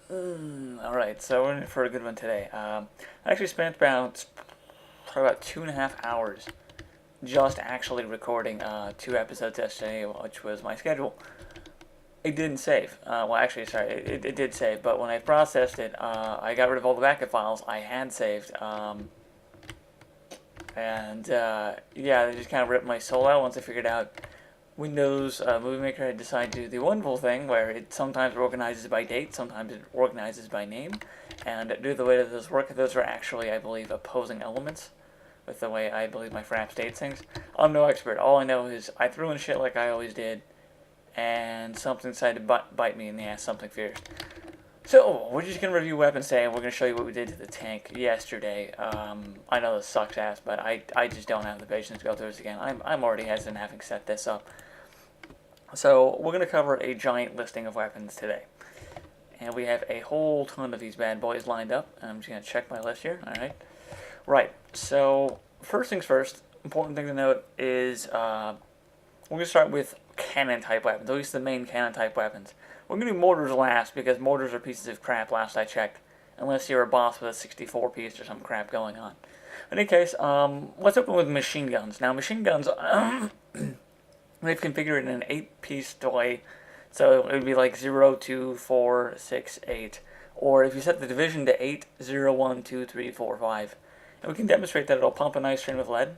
Alright, so we're in for a good one today. I actually spent probably about 2.5 hours just actually recording 2 episodes yesterday, which was my schedule. It didn't save. Well, actually, sorry, it did save, but when I processed it, I got rid of all the backup files I had saved. Yeah, they just kind of ripped my soul out once I figured out Windows Movie Maker had decided to do the wonderful thing where it sometimes organizes by date, sometimes it organizes by name, and due to the way that those work, those are actually, I believe, opposing elements with the way I believe my frap states things. I'm no expert. All I know is I threw in shit like I always did, and something decided to bite me in the ass, something fierce. So, we're just going to review weapons today, and we're going to show you what we did to the tank yesterday. I know this sucks ass, but I just don't have the patience to go through this again. I'm already hesitant having set this up. So, we're going to cover a giant listing of weapons today. And we have a whole ton of these bad boys lined up. I'm just going to check my list here. Alright. Right. So, first things first, important thing to note is we're going to start with cannon type weapons, at least the main cannon type weapons. We're going to do mortars last because mortars are pieces of crap last I checked, unless you're a boss with a 64 piece or some crap going on. In any case, let's open with machine guns. Now, machine guns, they've configured in an 8-piece delay, so it would be like 0, 2, 4, 6, 8. Or if you set the division to 8, 0, 1, 2, 3, 4, 5. And we can demonstrate that it'll pump a nice stream of lead,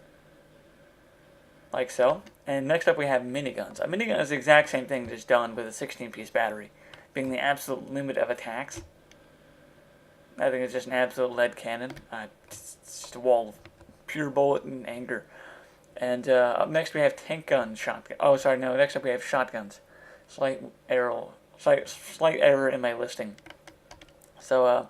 like so. And next up we have miniguns. A minigun is the exact same thing, just done with a 16-piece battery, being the absolute limit of attacks. I think it's just an absolute lead cannon. It's just a wall of pure bullet and anger. And up next we have tank gun, shotgun. Oh, sorry, no. Next up we have shotguns. Slight error in my listing. So,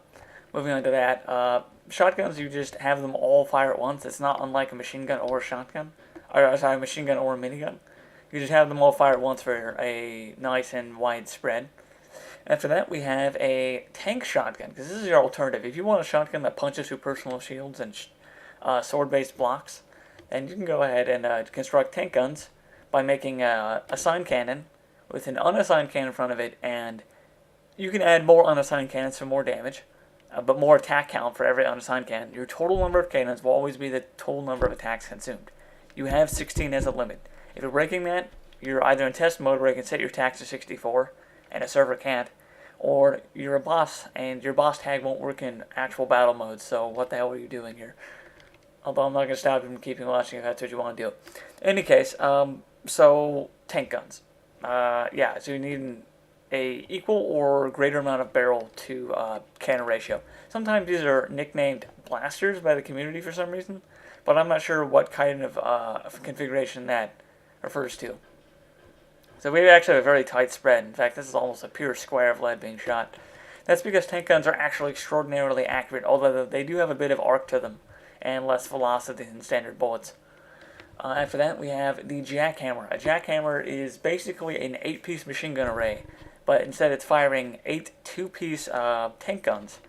moving on to that. Shotguns, you just have them all fire at once. It's not unlike a machine gun or a shotgun. Or, sorry, a machine gun or a minigun. You just have them all fire at once for a nice and wide spread. After that, we have a tank shotgun, because this is your alternative. If you want a shotgun that punches through personal shields and sword-based blocks, then you can go ahead and construct tank guns by making a assigned cannon with an unassigned cannon in front of it, and you can add more unassigned cannons for more damage, but more attack count for every unassigned cannon. Your total number of cannons will always be the total number of attacks consumed. You have 16 as a limit. If you're breaking that, you're either in test mode where you can set your attacks to 64, and a server can't, or you're a boss, and your boss tag won't work in actual battle mode, so what the hell are you doing here? Although I'm not going to stop you from keeping watching if that's what you want to do. In any case, so tank guns. Yeah, so you need a equal or greater amount of barrel to cannon ratio. Sometimes these are nicknamed blasters by the community for some reason, but I'm not sure what kind of configuration that refers to. So we actually have a very tight spread. In fact, this is almost a pure square of lead being shot. That's because tank guns are actually extraordinarily accurate, although they do have a bit of arc to them and less velocity than standard bullets. After that, we have the jackhammer. A jackhammer is basically an 8-piece machine gun array, but instead it's firing 8 2-piece tank guns.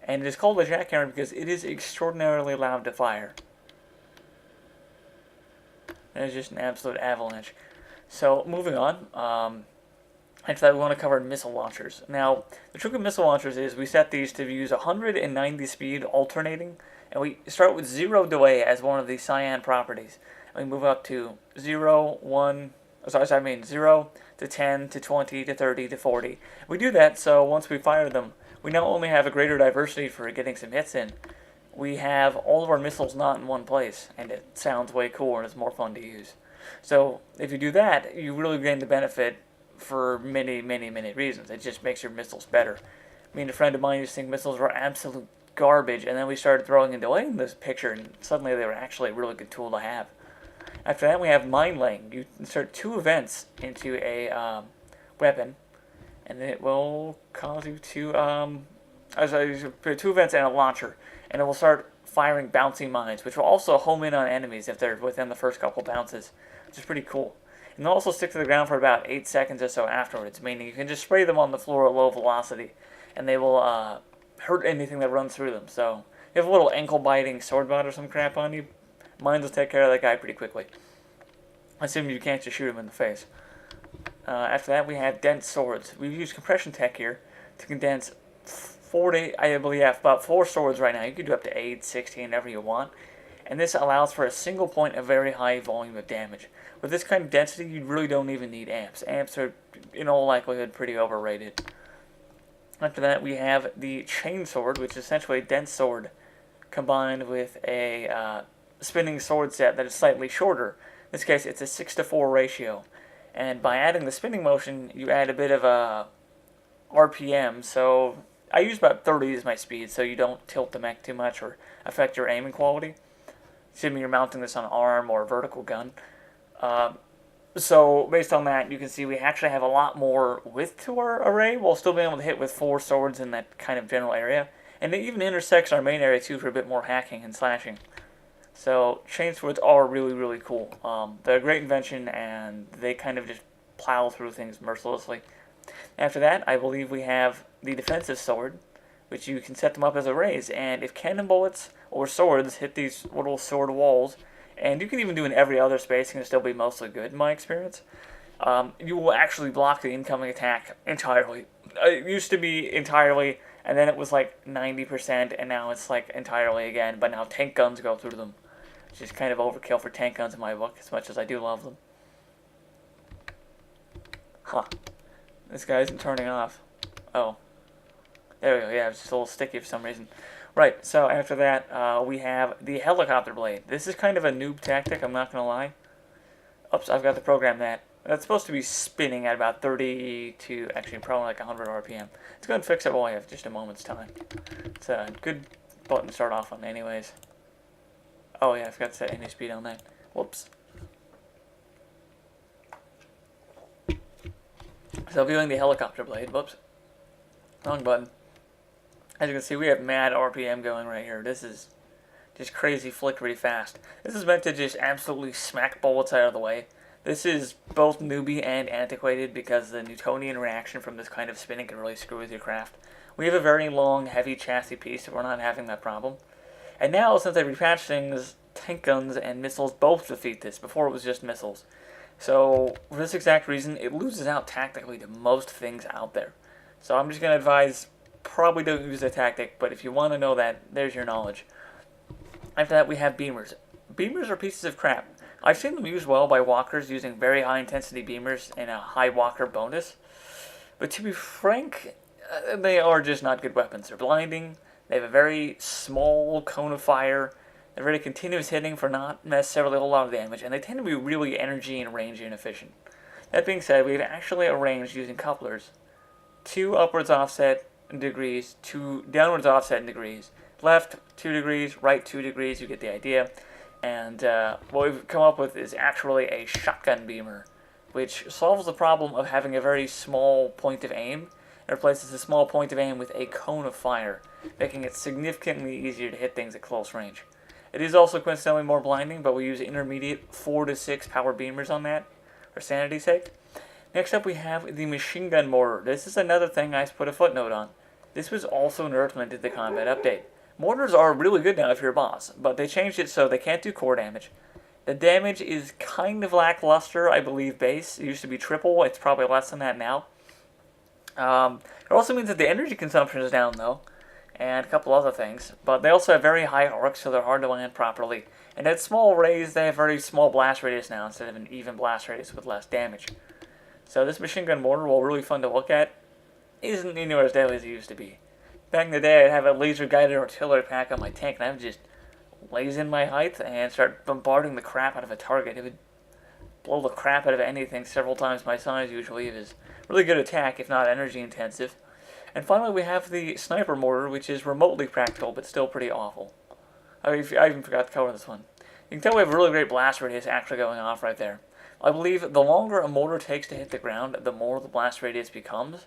And it is called a jackhammer because it is extraordinarily loud to fire. It is just an absolute avalanche. So, moving on. After that, we want to cover missile launchers. Now, the trick with missile launchers is we set these to use 190 speed alternating, and we start with 0 delay as one of the cyan properties. And we move up to 0 to 10 to 20 to 30 to 40. We do that so once we fire them, we not only have a greater diversity for getting some hits in, we have all of our missiles not in one place, and it sounds way cooler and it's more fun to use. So if you do that, you really gain the benefit for many, many, many reasons. It just makes your missiles better. Me and a friend of mine used to think missiles were absolute garbage, and then we started throwing in delay in this picture, and suddenly they were actually a really good tool to have. After that, we have mine laying. You insert 2 events into a weapon, and it will cause you to put 2 events and a launcher, and it will start firing bouncing mines, which will also home in on enemies if they're within the first couple bounces, which is pretty cool. And they'll also stick to the ground for about 8 seconds or so afterwards, meaning you can just spray them on the floor at low velocity, and they will hurt anything that runs through them. So if you have a little ankle-biting sword bot or some crap on you, mines will take care of that guy pretty quickly. Assuming you can't just shoot him in the face. After that, we have dense swords. We've used compression tech here to condense 40, I believe, yeah, about 4 swords right now. You can do up to 8, 16, whatever you want. And this allows for a single point of very high volume of damage. With this kind of density, you really don't even need amps. Amps are, in all likelihood, pretty overrated. After that, we have the chain sword, which is essentially a dense sword combined with a spinning sword set that is slightly shorter. In this case, it's a 6-to-4 ratio. And by adding the spinning motion, you add a bit of a RPM. So I use about 30 as my speed, so you don't tilt the mech too much or affect your aiming quality. Assuming you're mounting this on an arm or a vertical gun. So based on that, you can see we actually have a lot more width to our array while still being able to hit with 4 swords in that kind of general area. And it even intersects our main area too for a bit more hacking and slashing. So chain swords are really, really cool. They're a great invention and they kind of just plow through things mercilessly. After that, I believe we have the defensive sword, which you can set them up as arrays. And if cannon bullets or swords hit these little sword walls, and you can even do in every other space, and it'll still be mostly good in my experience, you will actually block the incoming attack entirely. It used to be entirely, and then it was like 90%, and now it's like entirely again, but now tank guns go through them, which is kind of overkill for tank guns in my book, as much as I do love them. Huh. This guy isn't turning off. Oh. There we go, yeah, it's just a little sticky for some reason. Right, so after that, we have the helicopter blade. This is kind of a noob tactic, I'm not going to lie. Oops, I've got to program that. That's supposed to be spinning at about 30 to, actually probably like 100 RPM. Let's go and fix it while I have just a moment's time. It's a good button to start off on anyways. Oh yeah, I forgot to set any speed on that. Whoops. So viewing the helicopter blade, whoops. Wrong button. As you can see, we have mad RPM going right here. This is just crazy flickery fast. This is meant to just absolutely smack bullets out of the way. This is both newbie and antiquated because the Newtonian reaction from this kind of spinning can really screw with your craft. We have a very long, heavy chassis piece, so we're not having that problem. And now, since they repatched things, tank guns and missiles both defeat this. Before it was just missiles. So, for this exact reason, it loses out tactically to most things out there. So I'm just going to advise, probably don't use the tactic, but if you want to know that, there's your knowledge. After that, we have beamers. Beamers are pieces of crap. I've seen them used well by walkers using very high intensity beamers and a high walker bonus. But to be frank, they are just not good weapons. They're blinding, they have a very small cone of fire, they're very continuous hitting for not necessarily a whole lot of damage, and they tend to be really energy and range inefficient. That being said, we've actually arranged using couplers 2 upwards offset degrees, 2 downwards offset degrees, left 2 degrees, right 2 degrees, you get the idea. And what we've come up with is actually a shotgun beamer, which solves the problem of having a very small point of aim. It replaces a small point of aim with a cone of fire, making it significantly easier to hit things at close range. It is also coincidentally more blinding, but we use intermediate 4 to 6 power beamers on that, for sanity's sake. Next up we have the machine gun mortar. This is another thing I put a footnote on. This was also nerfed when they did the combat update. Mortars are really good now if you're a boss, but they changed it so they can't do core damage. The damage is kind of lackluster, I believe base. It used to be triple, it's probably less than that now. It also means that the energy consumption is down though, and a couple other things. But they also have very high arcs, so they're hard to land properly. And at small arrays, they have very small blast radius now instead of an even blast radius with less damage. So this machine gun mortar, while really fun to look at, isn't anywhere as deadly as it used to be. Back in the day, I'd have a laser-guided artillery pack on my tank, and I would just laze in my height and start bombarding the crap out of a target. It would blow the crap out of anything several times my size usually. It is really good attack, if not energy intensive. And finally, we have the sniper mortar, which is remotely practical, but still pretty awful. I even forgot to cover this one. You can tell we have a really great blast radius actually going off right there. I believe the longer a mortar takes to hit the ground, the more the blast radius becomes.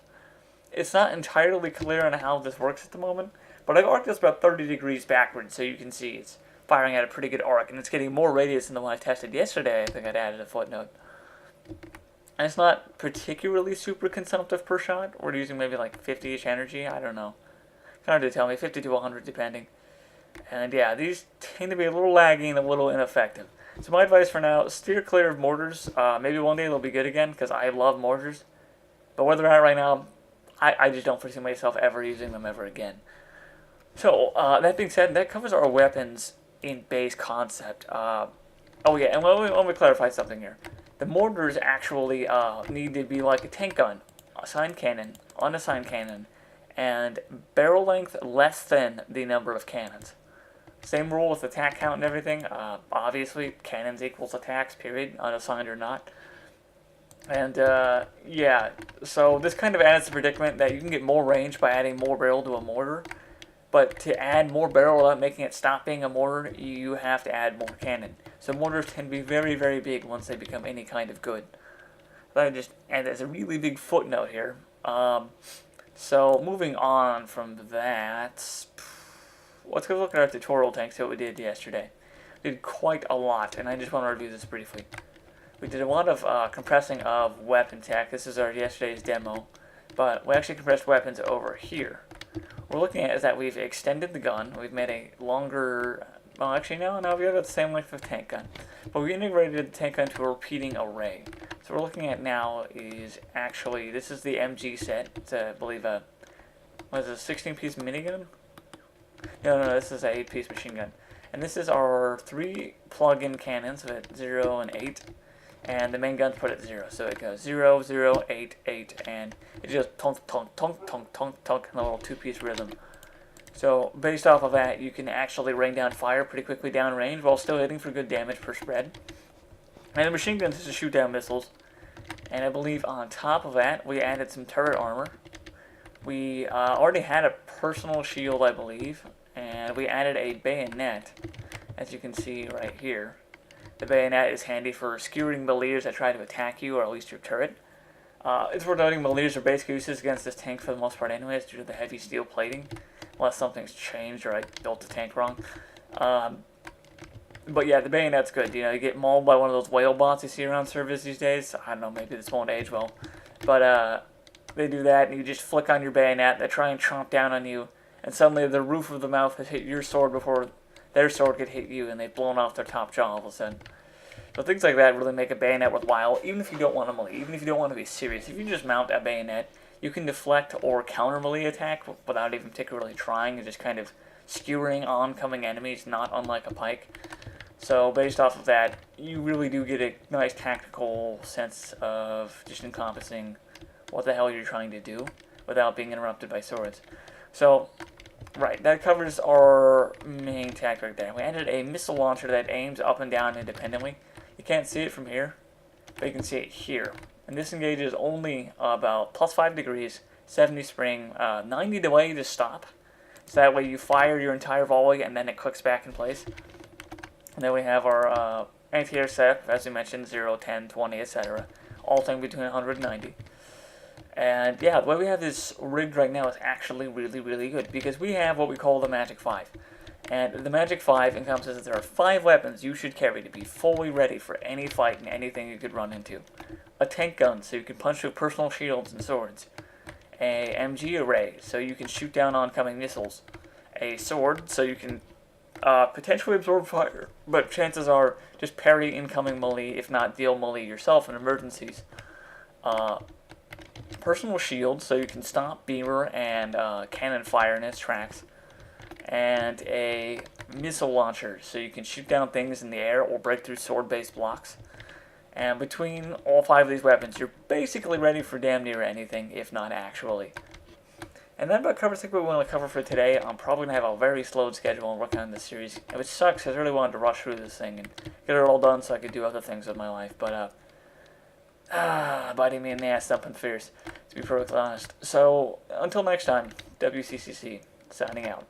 It's not entirely clear on how this works at the moment, but I've arced this about 30 degrees backwards, so you can see it's firing at a pretty good arc, and it's getting more radius than the one I tested yesterday. I think I'd added a footnote. And it's not particularly super consumptive per shot. We're using maybe like 50-ish energy, I don't know. It's hard to tell me, 50 to 100 depending. And yeah, these tend to be a little laggy and a little ineffective. So my advice for now, steer clear of mortars. Maybe one day they'll be good again, because I love mortars. But where they're at right now, I just don't foresee myself ever using them ever again. So, that being said, that covers our weapons in base concept. Oh yeah, and let me clarify something here. The mortars actually need to be like a tank gun, assigned cannon, unassigned cannon, and barrel length less than the number of cannons. Same rule with attack count and everything. Obviously, cannons equals attacks, period, unassigned or not. And, yeah, so this kind of adds the predicament that you can get more range by adding more barrel to a mortar, but to add more barrel without making it stop being a mortar, you have to add more cannon. So mortars can be very, very big once they become any kind of good. Let me just add as a really big footnote here. So moving on from that, let's go look at our tutorial tank, see what we did yesterday. We did quite a lot, and I just want to review this briefly. We did a lot of compressing of weapon tech. This is our yesterday's demo, but we actually compressed weapons over here. What we're looking at is that we've extended the gun. We've made a longer, well actually no, we've got the same length of tank gun. But we integrated the tank gun to a repeating array. So what we're looking at now is actually, this is the MG set. It's I believe a 16-piece minigun? No, this is an 8-piece machine gun. And this is our 3 plug-in cannons at 0 and 8. And the main gun's put at 0. So it goes 0, 0, 8, 8, and it just tonk, tonk, tonk, tonk, tonk, tonk in a little 2-piece rhythm. So based off of that, you can actually rain down fire pretty quickly downrange while still hitting for good damage per spread. And the machine gun is to shoot down missiles. And I believe on top of that, we added some turret armor. We already had a personal shield, I believe. And we added a bayonet, as you can see right here. The bayonet is handy for skewering meleers that try to attack you, or at least your turret. It's worth noting meleers are basic uses against this tank for the most part anyways, due to the heavy steel plating. Unless something's changed or I built the tank wrong. But yeah, the bayonet's good. You know, you get mauled by one of those whale bots you see around servers these days. I don't know, maybe this won't age well. But they do that, and you just flick on your bayonet, they try and chomp down on you, and suddenly the roof of the mouth has hit your sword before their sword could hit you, and they've blown off their top jaw all of a sudden. So things like that really make a bayonet worthwhile, even if you don't want to melee, even if you don't want to be serious. If you just mount a bayonet, you can deflect or counter melee attack without even particularly trying, and just kind of skewering oncoming enemies, not unlike a pike. So based off of that, you really do get a nice tactical sense of just encompassing what the hell you're trying to do without being interrupted by swords. So, right, that covers our main tactic right there. We added a missile launcher that aims up and down independently. You can't see it from here, but you can see it here. And this engages only about plus 5 degrees, 70 spring, 90 delay to stop. So that way you fire your entire volley and then it clicks back in place. And then we have our anti-air setup, as we mentioned, 0, 10, 20, etc. All things between 100 and 90. And yeah, the way we have this rigged right now is actually really, really good, because we have what we call the Magic 5. And the Magic 5 encompasses that there are 5 weapons you should carry to be fully ready for any fight and anything you could run into. A tank gun, so you can punch through personal shields and swords. A MG array, so you can shoot down oncoming missiles. A sword, so you can potentially absorb fire, but chances are just parry incoming melee, if not deal melee yourself in emergencies. Personal shield, so you can stop beamer and cannon fire in its tracks. And a missile launcher, so you can shoot down things in the air or break through sword-based blocks. And between all 5 of these weapons, you're basically ready for damn near anything, if not actually. And that about covers what we want to cover for today. I'm probably going to have a very slowed schedule and work on this series, which sucks because I really wanted to rush through this thing and get it all done so I could do other things with my life. But, biting me in the ass, dumping fierce, to be perfectly honest. So, until next time, WCCC, signing out.